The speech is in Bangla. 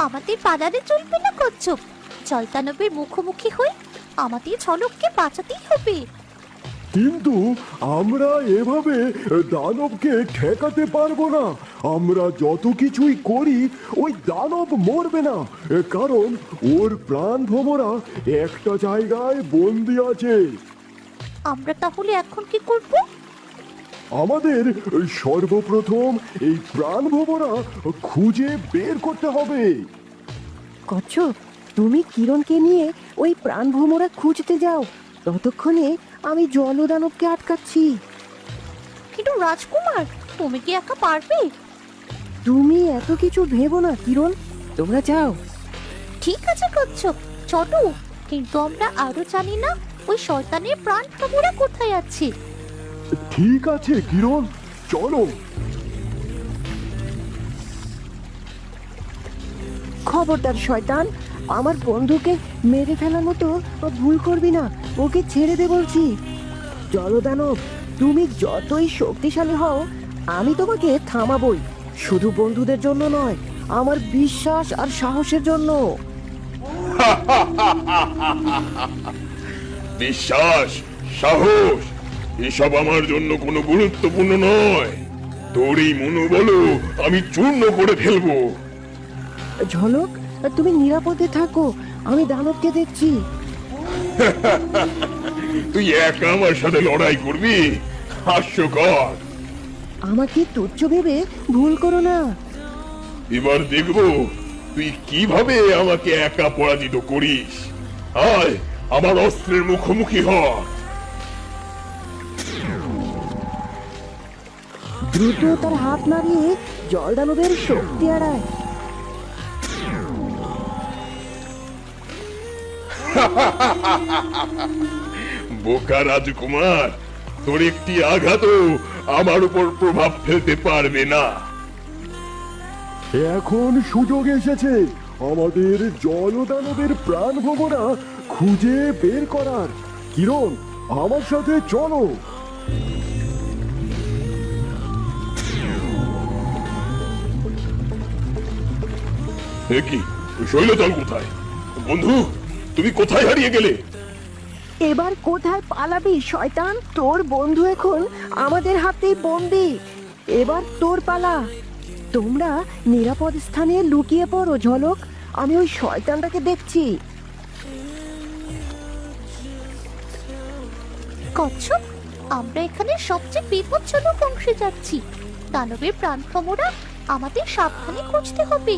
আমাদের পালালে চলবে না কচ্ছপ। জলদানবের মুখোমুখি হয়ে আমাদের ঝলককে বাঁচাতেই হবে। কিন্তু আমরা এভাবে দানবকে ঠেকাতে পারবো না। আমরা যত কিছুই করি ওই দানব মরবে না, কারণ ওর প্রাণ ভোমরা একটা জায়গায় বন্দি আছে। আমরা তাহলে এখন কি করব? আমাদের সর্বপ্রথম এই প্রাণ ভোমরা খুঁজে বের করতে হবে। কচ্ছপ, তুমি কিরণকে নিয়ে ওই প্রাণভ্রমরা খুঁজতে যাও, ততক্ষণে আমি জলদানবকে আটকাচ্ছি। কিন্তু রাজকুমার, তুমি কি একা পারবে? তুমি এত কিছু ভেবো না কিরণ, তোমরা যাও। ঠিক আছে কচ্ছপ, চলো। কিন্তু আমরা আরো জানি না ওই শয়তানের প্রাণ ভ্রমরা কোথায় আছে। ঠিক আছে কিরণ, চলো। খবরদার শয়তান, আমার বন্ধুকে মেরে ফেলার মতো ভুল করবি না, ওকে ছেড়ে দে বলছি। জলদানব, তুমি যতই শক্তিশালী হও, আমি তোমাকে থামাবই, শুধু বন্ধুদের জন্য নয়, আমার বিশ্বাস আর সাহসের জন্য। বিশ্বাস, সাহস এসব আমার জন্য কোনো গুরুত্বপূর্ণ নয়। তোর এই মনোবল আমি চূর্ণ করে ফেলবো। ঝলক, তুমি নিরাপদে থাকো, আমি দানবকে দেখছি। তুই একা আমার সাথে লড়াই করবি? হাস্যকর। আমাকে তুচ্ছ ভেবে ভুল করো না। এবার দেখবো তুই কিভাবে আমাকে একা পরাজিত করিস। আয় আমার অস্ত্রের মুখোমুখি হ। দ্রুত তার হাত নাড়িয়ে জলদানবের শক্তি এড়ায়। বোকা রাজকুমার, তোর একটি আঘাতও আমার উপর প্রভাব ফেলতে পারবে না। এখন সুযোগ এসেছে আমাদের জলদানবের প্রাণ ভোমরা খুঁজে বের করার। কিরণ, আমার সাথে চলো। কি শৈলদল কোথায়? বন্ধু, তুমি কোথায় হারিয়ে গেলে? এবার কোথায় পালাবি শয়তান? তোর বন্ধু এখন আমাদের হাতেই বন্দি। এবার তোর পালা। তোমরা নিরাপদ স্থানে লুকিয়ে পড়ো ঝলক, আমি ওই শয়তানটাকে দেখছি। কচ্ছপ, আমরা এখানে সবচেয়ে বিপজ্জনক অংশে যাচ্ছি। দানবের প্রাণ ভ্রমরা আমাদের সাবধানে খুঁজতে হবে।